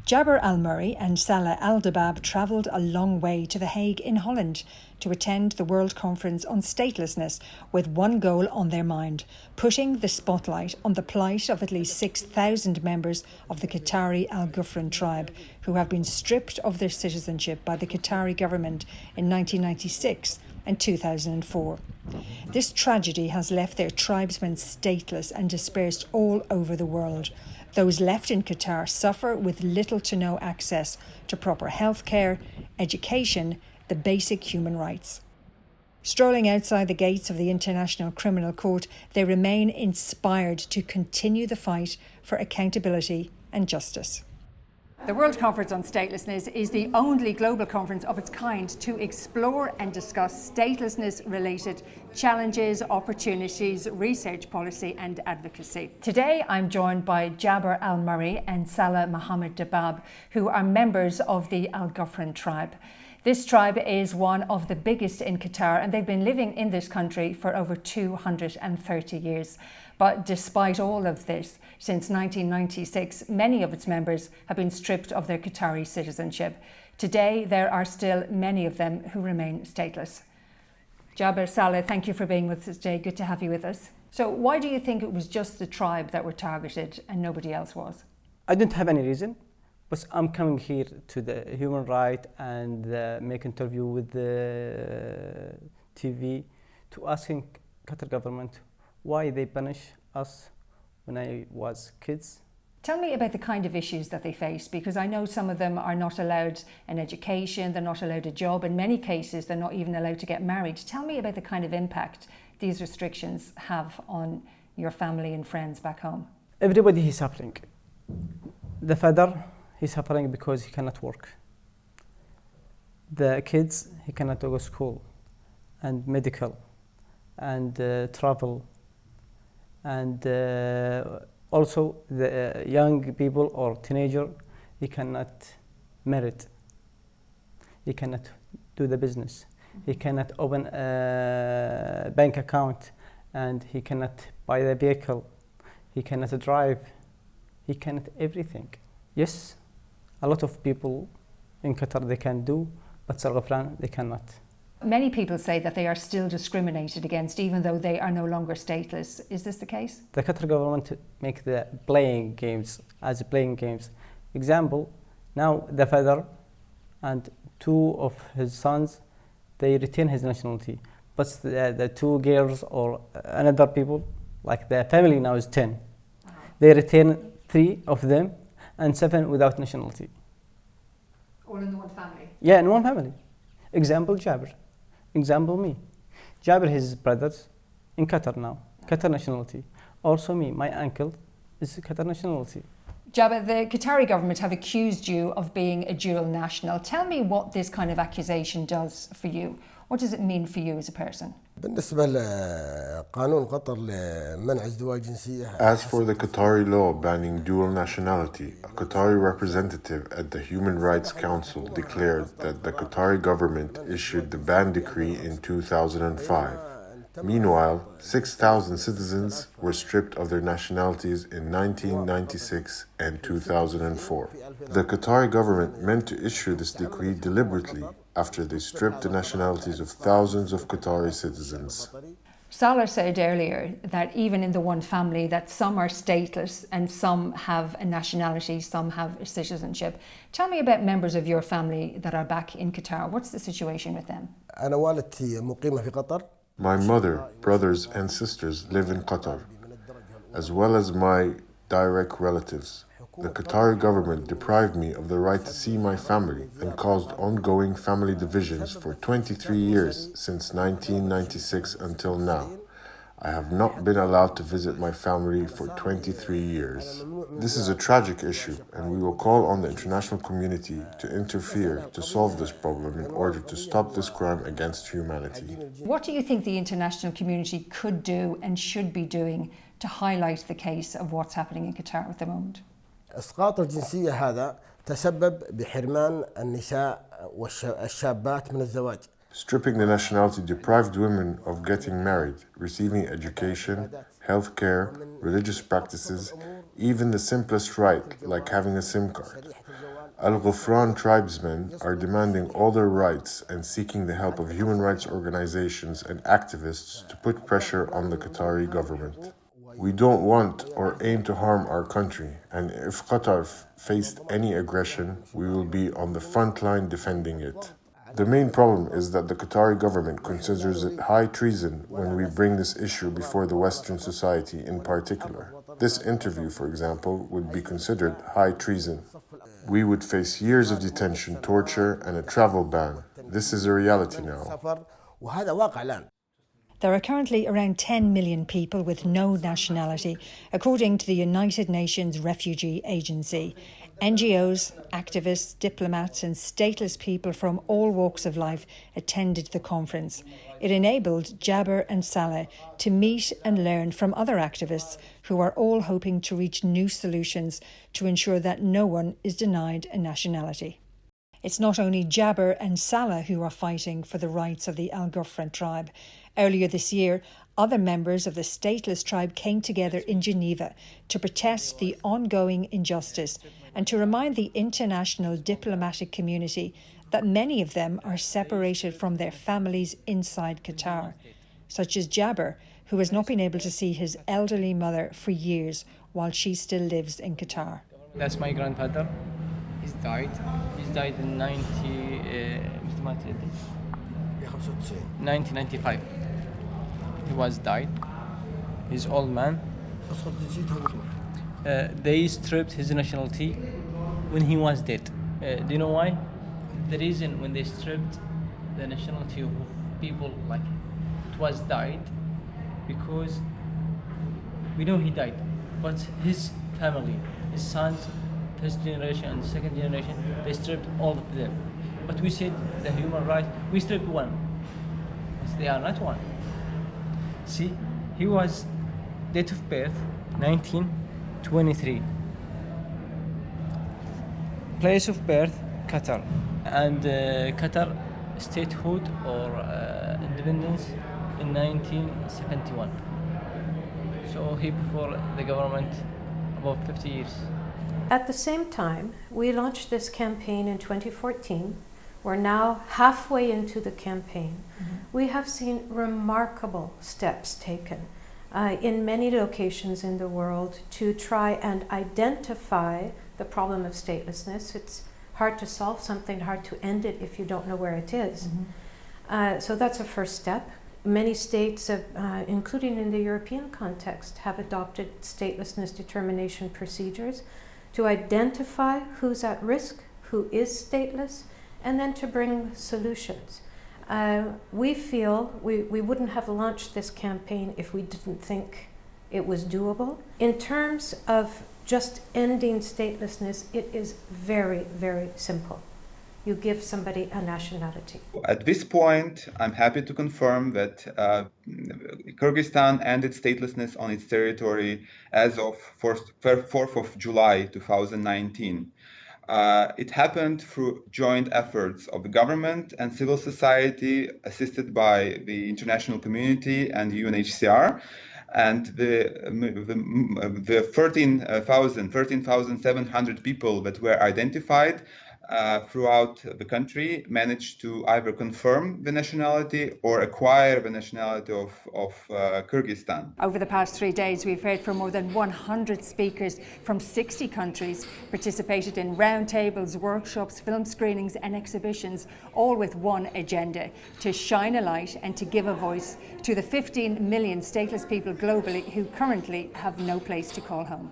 Jabber al-Murri and Salah al-Dabab travelled a long way to The Hague in Holland to attend the World Conference on Statelessness with one goal on their mind, putting the spotlight on the plight of at least 6,000 members of the Qatari Al Ghufran tribe who have been stripped of their citizenship by the Qatari government in 1996 and 2004. This tragedy has left their tribesmen stateless and dispersed all over the world. Those left in Qatar suffer with little to no access to proper healthcare, education, the basic human rights. Strolling outside the gates of the International Criminal Court, they remain inspired to continue the fight for accountability and justice. The World Conference on Statelessness is the only global conference of its kind to explore and discuss statelessness-related challenges, opportunities, research policy and advocacy. Today I'm joined by Jabber al-Murri and Salah Mohammed Dabab, who are members of the Al Ghufran tribe. This tribe is one of the biggest in Qatar and they've been living in this country for over 230 years. But despite all of this, since 1996, many of its members have been stripped of their Qatari citizenship. Today, there are still many of them who remain stateless. Jabber, Salah, thank you for being with us today. Good to have you with us. So why do you think it was just the tribe that were targeted and nobody else was? I don't have any reason, but I'm coming here to the human right and make interview with the TV to asking Qatar government why they punish us when I was kids. Tell me about the kind of issues that they face, because I know some of them are not allowed an education, they're not allowed a job. In many cases, they're not even allowed to get married. Tell me about the kind of impact these restrictions have on your family and friends back home. Everybody is suffering. The father, he's suffering because he cannot work. The kids, he cannot go to school and medical and travel. And also the young people or teenager, he cannot marry, he cannot do the business, he cannot open a bank account, and he cannot buy the vehicle, he cannot drive, he cannot everything. Yes, a lot of people in Qatar they can do, but Al Ghufran they cannot. Many people say that they are still discriminated against even though they are no longer stateless. Is this the case? The Qatar government make the playing games as playing games. Example, now the father and two of his sons, they retain his nationality. But the two girls or another people, like the family now is 10. Wow. They retain 3 of them and 7 without nationality. All in the one family? Yeah, in one family. Example, Jabber. Example, me. Jabber, his brothers in Qatar now, Qatar nationality. Also me, my uncle is Qatar nationality. Jabber, the Qatari government have accused you of being a dual national. Tell me what this kind of accusation does for you. What does it mean for you as a person? As for the Qatari law banning dual nationality, a Qatari representative at the Human Rights Council declared that the Qatari government issued the ban decree in 2005. Meanwhile, 6,000 citizens were stripped of their nationalities in 1996 and 2004. The Qatari government meant to issue this decree deliberately after they stripped the nationalities of thousands of Qatari citizens. Salah said earlier that even in the one family that some are stateless and some have a nationality, some have a citizenship. Tell me about members of your family that are back in Qatar. What's the situation with them? My mother, brothers and sisters live in Qatar, as well as my direct relatives. The Qatari government deprived me of the right to see my family and caused ongoing family divisions for 23 years since 1996 until now. I have not been allowed to visit my family for 23 years. This is a tragic issue, and we will call on the international community to interfere to solve this problem in order to stop this crime against humanity. What do you think the international community could do and should be doing to highlight the case of what's happening in Qatar at the moment? إسقاط الجنسية هذا تسبب بحرمان النساء والشابات من الزواج. Stripping the nationality deprived women of getting married, receiving education, health care, religious practices, even the simplest right like having a SIM card. Al Ghufran tribesmen are demanding all their rights and seeking the help of human rights organizations and activists to put pressure on the Qatari government. We don't want or aim to harm our country, and if Qatar faced any aggression, we will be on the front line defending it. The main problem is that the Qatari government considers it high treason when we bring this issue before the Western society in particular. This interview, for example, would be considered high treason. We would face years of detention, torture, and a travel ban. This is a reality now. There are currently around 10 million people with no nationality, according to the United Nations Refugee Agency. NGOs, activists, diplomats and stateless people from all walks of life attended the conference. It enabled Jabir and Salah to meet and learn from other activists who are all hoping to reach new solutions to ensure that no one is denied a nationality. It's not only Jabir and Salah who are fighting for the rights of the Al Ghufran tribe. Earlier this year, other members of the stateless tribe came together in Geneva to protest the ongoing injustice and to remind the international diplomatic community that many of them are separated from their families inside Qatar, such as Jabir, who has not been able to see his elderly mother for years while she still lives in Qatar. That's my grandfather. He's died. He's died in 1995. He was died. He's old man. They stripped his nationality when he was dead. Do you know why? The reason when they stripped the nationality of people like it was died because we know he died, but his family, his sons, first generation and second generation, they stripped all of them. But we said the human rights, we stripped one. Yes, they are not one. See, he was date of birth 1923. Place of birth Qatar, and Qatar statehood or independence in 1971. So he before the government about 50 years. At the same time, we launched this campaign in 2014. We're now halfway into the campaign. Mm-hmm. We have seen remarkable steps taken in many locations in the world to try and identify the problem of statelessness. It's hard to solve something, hard to end it if you don't know where it is. Mm-hmm. So that's a first step. Many states, including in the European context, have adopted statelessness determination procedures to identify who's at risk, who is stateless, and then to bring solutions. We feel we wouldn't have launched this campaign if we didn't think it was doable. In terms of just ending statelessness, it is very, very simple. You give somebody a nationality. At this point, I'm happy to confirm that Kyrgyzstan ended statelessness on its territory as of 4th of July 2019. It happened through joint efforts of the government and civil society, assisted by the international community and UNHCR. And the 13,700 people that were identified throughout the country managed to either confirm the nationality or acquire the nationality of Kyrgyzstan. Over the past 3 days, we've heard from more than 100 speakers from 60 countries, participated in roundtables, workshops, film screenings and exhibitions, all with one agenda: to shine a light and to give a voice to the 15 million stateless people globally who currently have no place to call home.